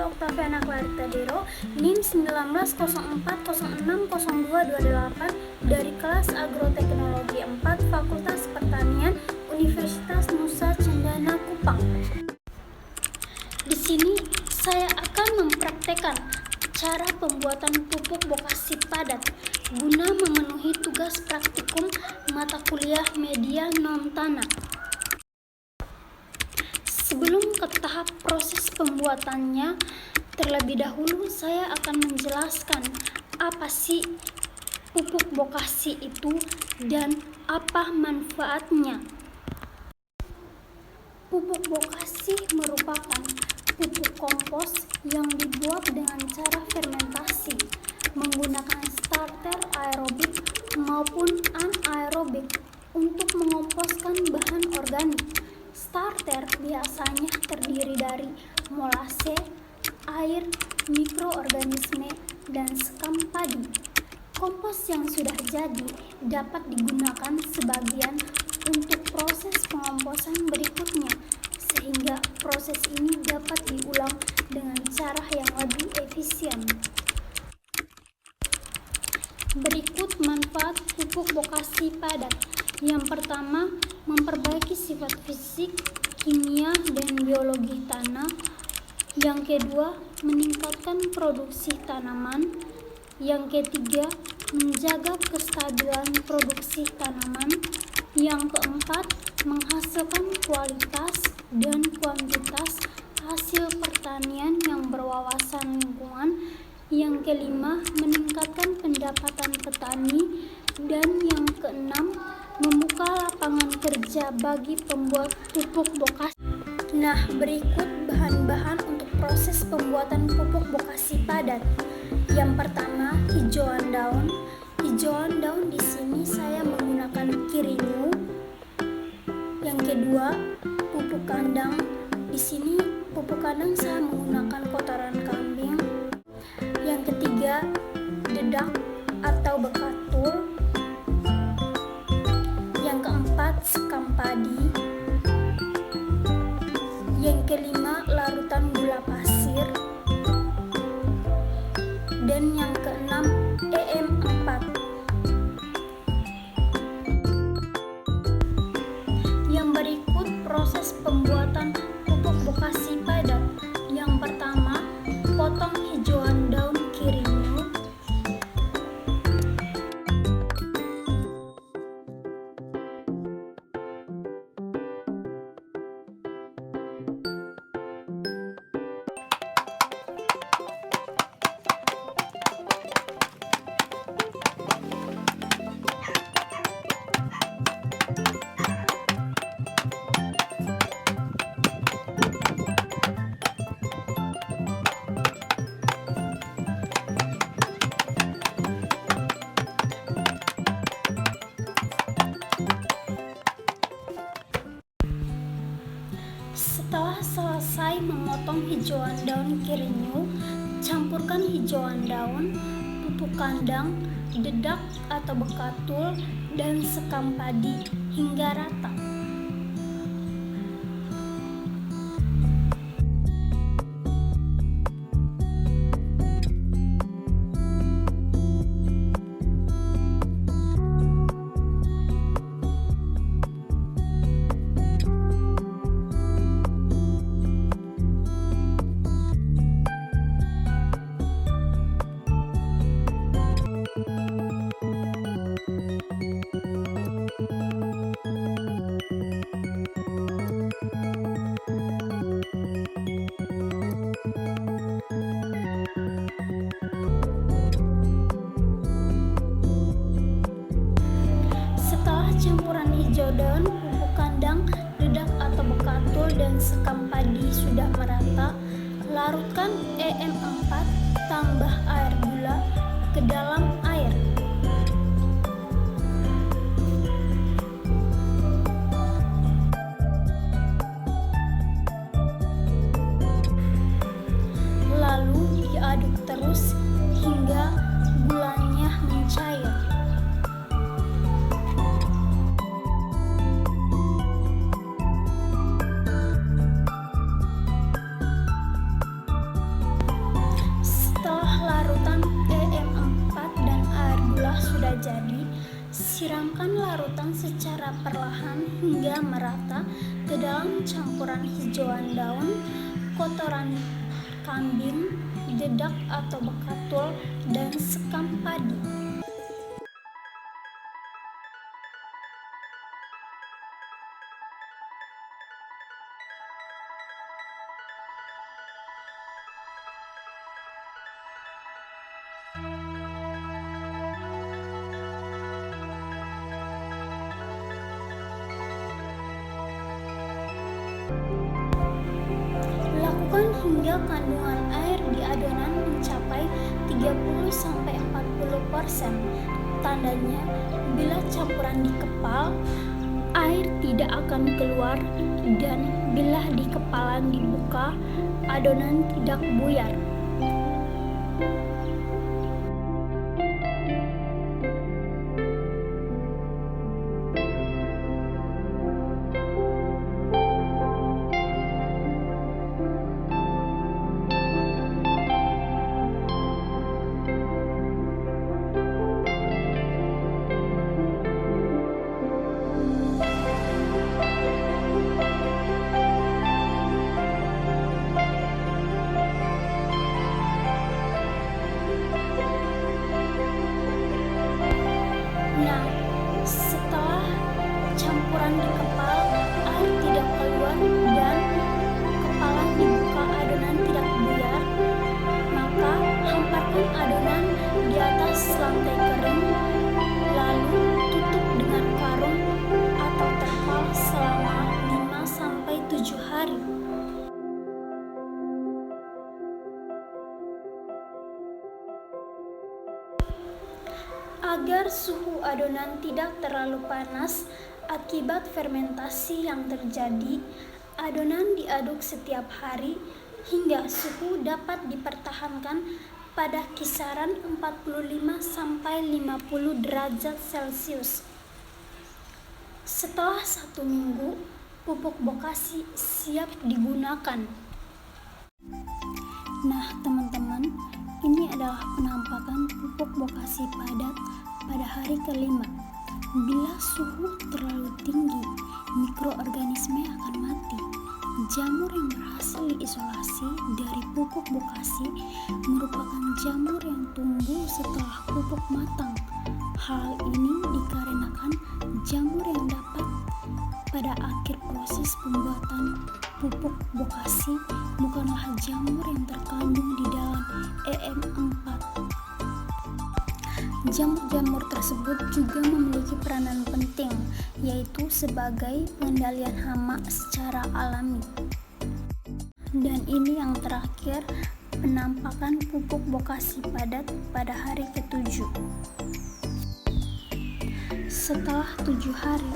Saya Oktaviana Clarita Dero, NIM 1904060228 dari kelas Agroteknologi 4 Fakultas Pertanian Universitas Nusa Cendana Kupang. Di sini saya akan mempraktekkan cara pembuatan pupuk bokasi padat guna memenuhi tugas praktikum mata kuliah media non-tanah. Sebelum ke tahap proses pembuatannya, terlebih dahulu saya akan menjelaskan apa sih pupuk bokasi itu dan apa manfaatnya. Pupuk bokasi merupakan pupuk kompos yang dibuat dengan cara fermentasi menggunakan starter aerobik maupun anaerobik untuk mengomposkan bahan organik. Starter biasanya terdiri dari molase, air, mikroorganisme, dan sekam padi. Kompos yang sudah jadi dapat digunakan sebagian untuk proses pengomposan berikutnya, sehingga proses ini dapat diulang dengan cara yang lebih efisien. Berikut manfaat pupuk bokasi padat. Yang pertama, memperbaiki sifat fisik, kimia, dan biologi tanah. Yang kedua, meningkatkan produksi tanaman. Yang ketiga, menjaga kestabilan produksi tanaman. Yang keempat, menghasilkan kualitas dan kuantitas hasil pertanian yang berwawasan lingkungan. Yang kelima, meningkatkan pendapatan petani. Dan yang keenam, membuka lapangan kerja bagi pembuat pupuk bokasi. Nah, berikut bahan-bahan untuk proses pembuatan pupuk bokasi padat. Yang pertama, hijauan daun. Hijauan daun di sini saya menggunakan kirinyu. Yang kedua, pupuk kandang. Di sini pupuk kandang saya menggunakan kotoran kambing. Yang ketiga, dedak atau bekatul. Yang keempat, sekam padi. Yang kelima, larutan gula pasir. Dan yang keenam, EM4. Yang berikut proses pembuatan pupuk bokasi padat. Yang pertama, potong hijauan daun kirinyu. Setelah selesai memotong hijauan daun kirinyu, campurkan hijauan daun, pupuk kandang, dedak atau bekatul, dan sekam padi hingga rata. Campuran hijau daun, pupuk kandang, dedak atau bekatul, dan sekam padi sudah merata, larutkan EM4 tambah air gula ke dalam air. Lalu diaduk terus hingga gulanya mencair. secara perlahan hingga merata ke dalam campuran hijauan daun, kotoran kambing, dedak atau bekatul, dan sekam padi. Lakukan hingga kandungan air di adonan mencapai 30-40%. Tandanya, bila campuran dikepal, air tidak akan keluar, dan bila dikepalan dibuka, adonan tidak buyar. Nah, setelah campuran dikepal, air tidak keluar dan kepalan dibuka, adonan tidak buyar, maka hamparkan adonan di atas lantai kering, lalu tutup dengan karung atau terpal selama 5-7 hari. Agar suhu adonan tidak terlalu panas akibat fermentasi yang terjadi, adonan diaduk setiap hari hingga suhu dapat dipertahankan pada kisaran 45-50 derajat Celcius. Setelah 1 minggu, pupuk bokasi siap digunakan. Nah, teman-teman, ini adalah penampakan pupuk bokasi padat pada hari kelima. Bila suhu terlalu tinggi, mikroorganisme akan mati. Jamur yang berhasil diisolasi dari pupuk bokasi merupakan jamur yang tumbuh setelah pupuk matang. Hal ini dikarenakan jamur yang dapat pada akhir proses pembuatan pupuk bokasi bukanlah jamur yang terkandung di dalam EM4. Jamur-jamur tersebut juga memiliki peranan penting, yaitu sebagai pengendalian hama secara alami. Dan ini yang terakhir, penampakan pupuk bokasi padat pada hari ke-7. Setelah 7 hari,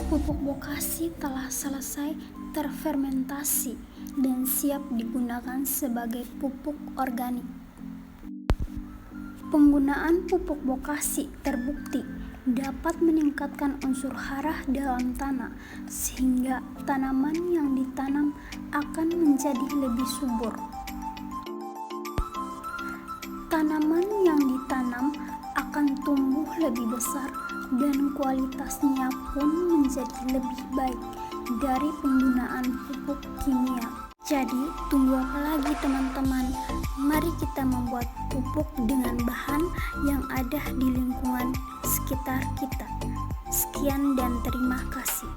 pupuk bokasi telah selesai terfermentasi dan siap digunakan sebagai pupuk organik. Penggunaan pupuk bokasi terbukti dapat meningkatkan unsur hara dalam tanah, sehingga tanaman yang ditanam akan menjadi lebih subur. Tanaman yang ditanam akan tumbuh lebih besar dan kualitasnya pun menjadi lebih baik dari penggunaan pupuk kimia. Jadi, tunggu apa lagi teman-teman? Mari kita membuat pupuk dengan bahan yang ada di lingkungan sekitar kita. Sekian dan terima kasih.